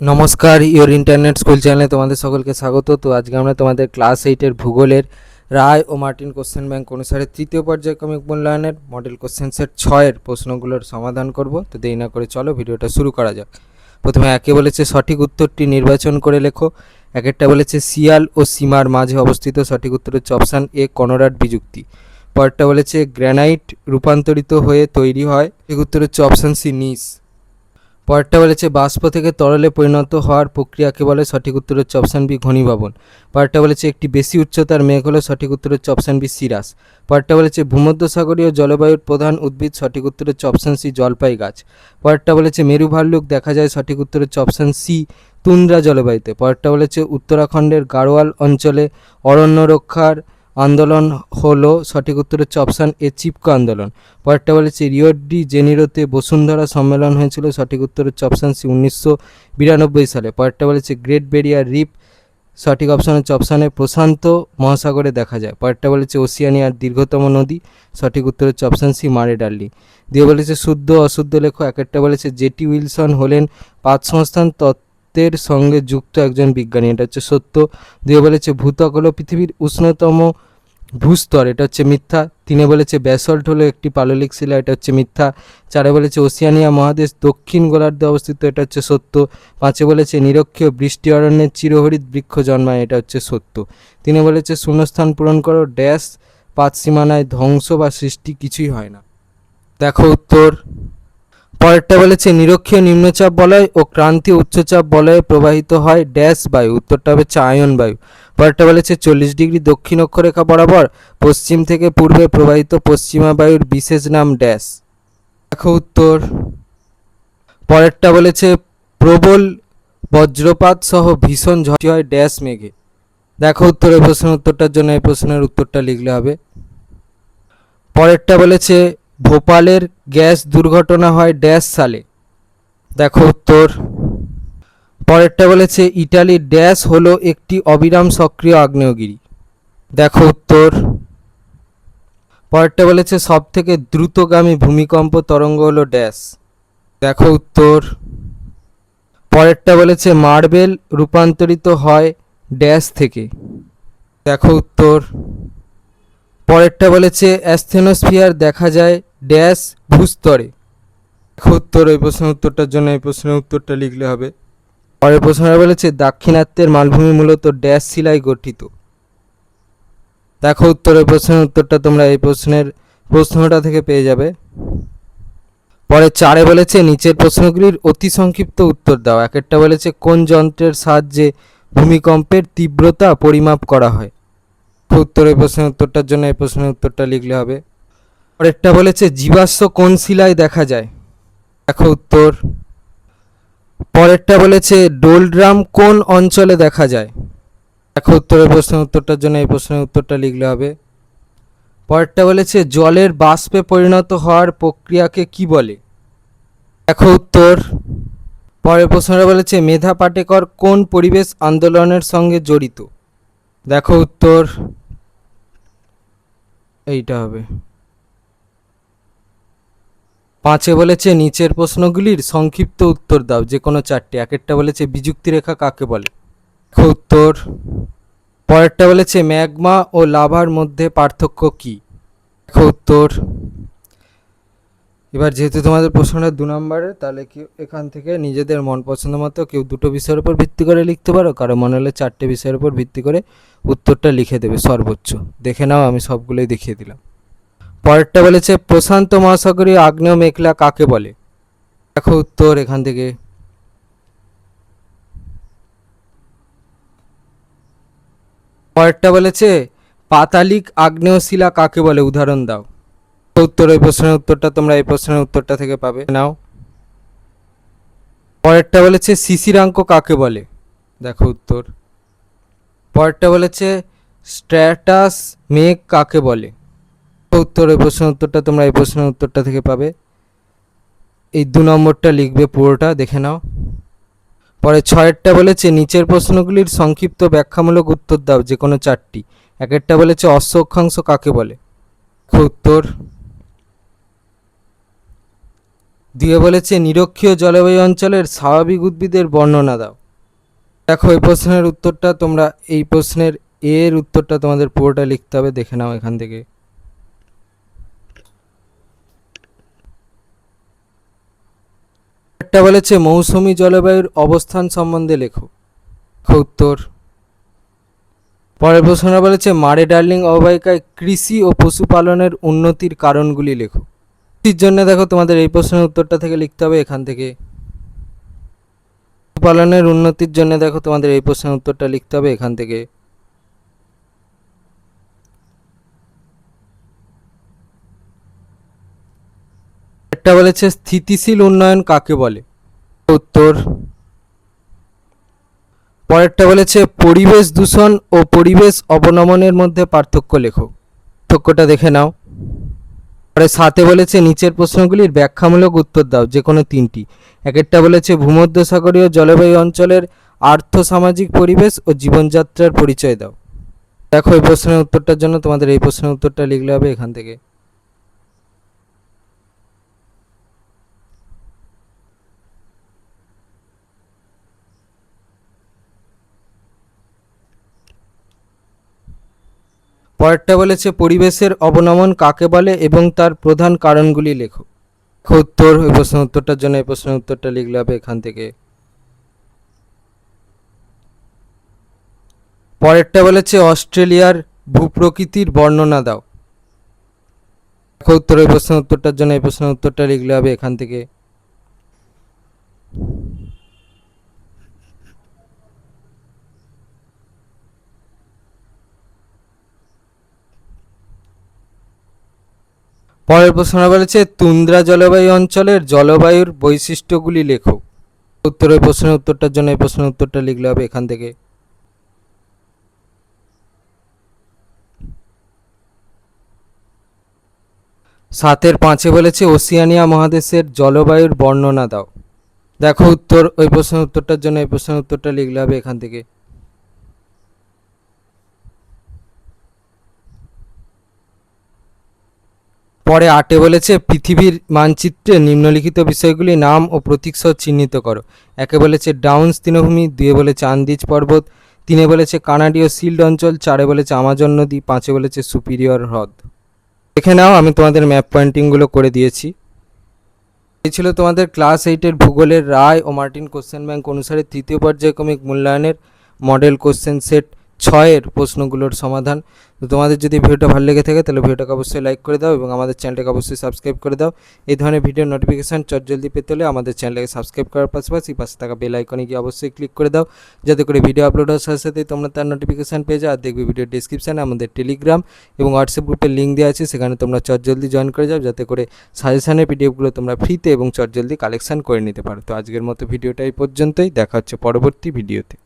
নমস্কার, your internet school চ্যানেলে তোমাদের সকলকে স্বাগত। তো আজকে আমরা তোমাদের ক্লাস 8-এর ভূগোলের রায় ও মার্টিন কোশ্চেন ব্যাংক অনুসারে তৃতীয় পর্যায়ক্রমিক মূল্যায়নের মডেল কোশ্চেন সেট 6-এর প্রশ্নগুলোর সমাধান করব। তো দেরি না করে চলো ভিডিওটা শুরু করা যাক। প্রথমে একে বলেছে সঠিক উত্তরটি নির্বাচন করে লেখো। একেরটা বলেছে শিয়াল ও সীমার মাঝে অবস্থিত, সঠিক উত্তর হচ্ছে অপশান এ কনরাড বিযুক্তি। পরেরটা বলেছে গ্র্যানাইট রূপান্তরিত হয়ে তৈরি হয়, সঠিক উত্তর হচ্ছে অপশান সি নিস। পরেরটা বলেছে বাষ্প থেকে তরলে পরিণত হওয়ার প্রক্রিয়াকে বলে, সঠিক উত্তর হচ্ছে অপশান বি ঘনীভবন। পরেরটা বলেছে একটি বেশি উচ্চতার মেঘ হলো, সঠিক উত্তর হচ্ছে অপশান বি সিরাস। পরেরটা বলেছে ভূমধ্যসাগরীয় জলবায়ুর প্রধান উদ্ভিদ, সঠিক উত্তর হচ্ছে অপশান সি জলপাই গাছ। পরেরটা বলেছে মেরু ভাল্লুক দেখা যায়, সঠিক উত্তর হচ্ছে অপশান সি তুন্দ্রা জলবায়ুতে। পরেরটা বলেছে উত্তরাখণ্ডের গাড়োয়াল অঞ্চলে অরণ্য রক্ষার আন্দোলন হলো, সঠিক উত্তর হচ্ছে অপশান এ চিপকো আন্দোলন। পরেরটা বলেছে রিও ডি জেনিরোতে বসুন্ধরা সম্মেলন হয়েছিল, সঠিক উত্তর হচ্ছে অপশান সি 1992 সালে। পরেরটা বলেছে গ্রেট ব্যারিয়ার রিফ, সঠিক অপশান হচ্ছে অপশান এ প্রশান্ত মহাসাগরে দেখা যায়। পরেরটা বলেছে ওসিয়ানিয়ার দীর্ঘতম নদী, সঠিক উত্তর হচ্ছে অপশান সি মারে ডার্লি। দিয়ে বলেছে শুদ্ধ অশুদ্ধ লেখো। একটা বলেছে জেটি উইলসন হলেন পাত সংস্থান তত্ত্বের সঙ্গে যুক্ত একজন বিজ্ঞানী, এটা হচ্ছে সত্য। দিয়ে বলেছে ভূত্বক হলো পৃথিবীর উষ্ণতম ভূস্তর, এটা হচ্ছে মিথ্যা। তিনে বলেছে ব্যাসল্ট হলো একটি পাললিক শিলা, এটা হচ্ছে মিথ্যা। চারে বলেছে ওসিয়ানিয়া মহাদেশ দক্ষিণ গোলার্ধে অবস্থিত, এটা হচ্ছে সত্য। পাঁচে বলেছে নিরক্ষীয় বৃষ্টি অরণ্যে চিরহরিৎ বৃক্ষ জন্মায়, এটা হচ্ছে সত্য। তিনে বলেছে শূন্যস্থান পূরণ করো ড্যাশ পাত সীমানায় ধ্বংস বা সৃষ্টি কিছুই হয় না। দেখো উত্তর। পরেরটা বলেছে নিরক্ষীয় নিম্নচাপ বলয় ও ক্রান্তীয় উচ্চচাপ বলয়ে প্রবাহিত হয় ড্যাশ বায়ু, উত্তরটা হচ্ছে আয়ন বায়ু। পরেরটা বলেছে 40 ডিগ্রি দক্ষিণ অক্ষরেখা বরাবর পশ্চিম থেকে পূর্বে প্রবাহিত পশ্চিমা বায়ুর বিশেষ নাম ড্যাশ। দেখো উত্তর। পরেরটা বলেছে প্রবল বজ্রপাত সহ ভীষণ ঝড় হয় ড্যাশ মেঘে। দেখো উত্তর। এই প্রশ্নের উত্তরটার জন্য এই প্রশ্নের উত্তরটা লিখলে হবে। পরেরটা বলেছে ভোপালের গ্যাস দুর্ঘটনা হয় ড্যাশ সালে। দেখো উত্তর। পরেরটা বলেছে ইটালির ড্যাশ হলো একটি অবিরাম সক্রিয় আগ্নেয়গিরি। দেখো উত্তর। পরেরটা বলেছে সব থেকে দ্রুতগামী ভূমিকম্প তরঙ্গ হলো ড্যাশ। দেখো উত্তর। পরেরটা বলেছে মার্বেল রূপান্তরিত হয় ড্যাশ থেকে। দেখো উত্তর। পরেরটা বলেছে অ্যাস্থেনোস্ফিয়ার দেখা যায় ড্যাশ ভূস্তরে। দেখো উত্তর। এই প্রশ্নের উত্তরটার জন্য এই প্রশ্নের উত্তরটা লিখলে হবে। পরের প্রশ্নটা বলেছে দাক্ষিণাত্যের মালভূমি মূলত ড্যাশ শিলায় গঠিত। দেখো উত্তরের প্রশ্নের উত্তরটা তোমরা এই প্রশ্নটা থেকে পেয়ে যাবে। পরে চারে বলেছে নিচের প্রশ্নগুলির অতি সংক্ষিপ্ত উত্তর দাও। একটা বলেছে কোন যন্ত্রের সাহায্যে ভূমিকম্পের তীব্রতা পরিমাপ করা হয়। উত্তরের প্রশ্নের উত্তরটার জন্য এই প্রশ্নের উত্তরটা লিখলে হবে। পরেরটা বলেছে জীবাশ্ম কোন শিলায় দেখা যায়। দেখো উত্তর। পরেরটা বলেছে ডোলড্রাম কোন অঞ্চলে দেখা যায়। দেখো উত্তরের প্রশ্নের উত্তরটার জন্য এই প্রশ্নের উত্তরটা লিখলে হবে। পরেরটা বলেছে জলের বাষ্পে পরিণত হওয়ার প্রক্রিয়াকে কি বলে। দেখো উত্তর। পরের প্রশ্নটা বলেছে মেধা পাটেকর কোন পরিবেশ আন্দোলনের সঙ্গে জড়িত। দেখো উত্তর। এইটা হবে। পাঁচে বলেছে নিচের প্রশ্নগুলির সংক্ষিপ্ত উত্তর দাও, যে কোনো চারটি। একটা বলেছে বিযুক্তি রেখা কাকে বলে। দেখো উত্তর। পরেরটা বলেছে ম্যাগমা ও লাভার মধ্যে পার্থক্য কি। দেখো উত্তর। এবার যেহেতু তোমাদের প্রশ্নটা 2 নম্বরের, তাহলে কি এখান থেকে নিজেদের মন পছন্দ মতো কেউ 2টো বিষয়ের উপর ভিত্তি করে লিখতে পারো, কারো মনে হলে 4টে বিষয়ের উপর ভিত্তি করে উত্তরটা লিখে দেবে সর্বোচ্চ। দেখে নাও, আমি সবগুলোই দেখিয়ে দিলাম। পরেরটা বলেছে প্রশান্ত মহাসাগরীয় আগ্নেয় মেঘলা কাকে বলে। দেখো উত্তর এখান থেকে। পরেরটা বলেছে পাতালিক আগ্নেয়শিলা কাকে বলে, উদাহরণ দাও। উত্তর। এই প্রশ্নের উত্তরটা তোমরা এই প্রশ্নের উত্তরটা থেকে পাবে নাও। পরেরটা বলেছে শিশিরাঙ্ক কাকে বলে। দেখো উত্তর। পরেরটা বলেছে স্ট্র্যাটাস মেঘ কাকে বলে। উত্তর। এই প্রশ্নের উত্তরটা তোমরা এই প্রশ্নের উত্তরটা থেকে পাবে। এই 2 নম্বরটা লিখবে পুরোটা, দেখে নাও। পরে 6এরটা বলেছে নিচের প্রশ্নগুলির সংক্ষিপ্ত ব্যাখ্যামূলক উত্তর দাও, যে কোনো 4টি। একটা বলেছে অশ্ব অক্ষাংশ কাকে বলে। উত্তর। দুয়ে বলেছে নিরক্ষীয় জলবায়ু অঞ্চলের স্বাভাবিক উদ্ভিদের বর্ণনা দাও। দেখো এই প্রশ্নের উত্তরটা তোমরা, এই প্রশ্নের এর উত্তরটা তোমাদের পুরোটা লিখতে হবে, দেখে নাও এখান থেকে। একটা বলেছে মৌসুমী জলবায়ুর অবস্থান সম্বন্ধে লেখো। উত্তর। পরের প্রশ্নটা বলেছে মারে ডার্লিং অববাহিকায় কৃষি ও পশুপালনের উন্নতির কারণগুলি লেখো। এর জন্য দেখো তোমাদের এই প্রশ্নের উত্তরটা থেকে লিখতে হবে এখান থেকে। পশুপালনের উন্নতির জন্য দেখো তোমাদের এই প্রশ্নের উত্তরটা লিখতে হবে এখান থেকে। একটা বলেছে স্থিতিশীল উন্নয়ন কাকে বলে। উত্তর। পরেরটা বলেছে পরিবেশ দূষণ ও পরিবেশ অবনমনের মধ্যে পার্থক্য লেখো। পার্থক্যটা দেখে নাও। পরে সাথে বলেছে নিচের প্রশ্নগুলির ব্যাখ্যামূলক উত্তর দাও, যে কোনো তিনটি। একটা বলেছে ভূমধ্যসাগরীয় জলবায়ু অঞ্চলের আর্থসামাজিক পরিবেশ ও জীবনযাত্রার পরিচয় দাও। দেখো এই প্রশ্নের উত্তরটার জন্য তোমাদের এই প্রশ্নের উত্তরটা লিখলে হবে এখান থেকে। পরেরটা বলেছে পরিবেশের অবনমন কাকে বলে এবং তার প্রধান কারণগুলি লেখো। উত্তর। এই প্রশ্নের উত্তরটার জন্য এই প্রশ্নের উত্তরটা লিখলে হবে এখান থেকে। পরেরটা বলেছে অস্ট্রেলিয়ার ভূপ্রকৃতির বর্ণনা দাও। উত্তর। এই প্রশ্নের উত্তরটার জন্য এই প্রশ্নের উত্তরটা লিখলে হবে এখান থেকে। পরের প্রশ্নটা বলেছে তুন্দ্রা জলবায়ু অঞ্চলের জলবায়ুর বৈশিষ্ট্যগুলি লেখো। উত্তর। এই প্রশ্নের উত্তরটার জন্য এই প্রশ্নের উত্তরটা লিখলে হবে এখান থেকে। সাতের পাঁচে বলেছে ওসিয়ানিয়া মহাদেশের জলবায়ুর বর্ণনা দাও। দেখো উত্তর। ওই প্রশ্নের উত্তরটার জন্য এই প্রশ্নের উত্তরটা লিখলে হবে এখান থেকে। পরে আটে বলেছে পৃথিবীর মানচিত্রে নিম্নলিখিত বিষয়গুলি নাম ও প্রতীক সহ চিহ্নিত করো। একে বলেছে ডাউন্স তৃণভূমি, দুয়ে বলেছে আন্দিজ পর্বত, তিনে বলেছে কানাডীয় শিল্ড অঞ্চল, চারে বলেছে আমাজন নদী, পাঁচে বলেছে সুপিরিয়র হ্রদ। দেখে নাও আমি তোমাদের ম্যাপ পয়েন্টিংগুলো করে দিয়েছি। এই ছিল তোমাদের ক্লাস 8-এর ভূগোলের রায় ও মার্টিন কোশ্চেন ব্যাংক অনুসারে তৃতীয় পর্যায়ক্রমিক মূল্যায়নের মডেল কোশ্চেন সেট 6-এর প্রশ্নগুলোর সমাধান। তো তোমাদের যদি ভিডিওটা ভালো লেগে থাকে তাহলে ভিডিওটাকে অবশ্যই লাইক করে দাও এবং আমাদের চ্যানেলটাকে অবশ্যই সাবস্ক্রাইব করে দাও। এই ধরনের ভিডিও নোটিফিকেশান জলদি পেতে হলে আমাদের চ্যানেলটাকে সাবস্ক্রাইব করার পাশাপাশি পাশে থাকা বেল আইকনে গিয়ে অবশ্যই ক্লিক করে দাও, যাতে করে ভিডিও আপলোড হওয়ার সাথে সাথেই তোমরা তার নোটিফিকেশান পেয়ে যাও। আর দেখবে ভিডিও ডিসক্রিপশানে আমাদের টেলিগ্রাম এবং হোয়াটসঅ্যাপ গ্রুপের লিঙ্ক দেওয়া আছে, সেখানে তোমরা জলদি জয়েন করে যাও, যাতে করে সাজেশানের পিডিএফগুলো তোমরা ফ্রিতে এবং জলদি কালেকশান করে নিতে পারো। তো আজকের মতো ভিডিওটা এই পর্যন্তই, দেখা হচ্ছে পরবর্তী ভিডিওতে।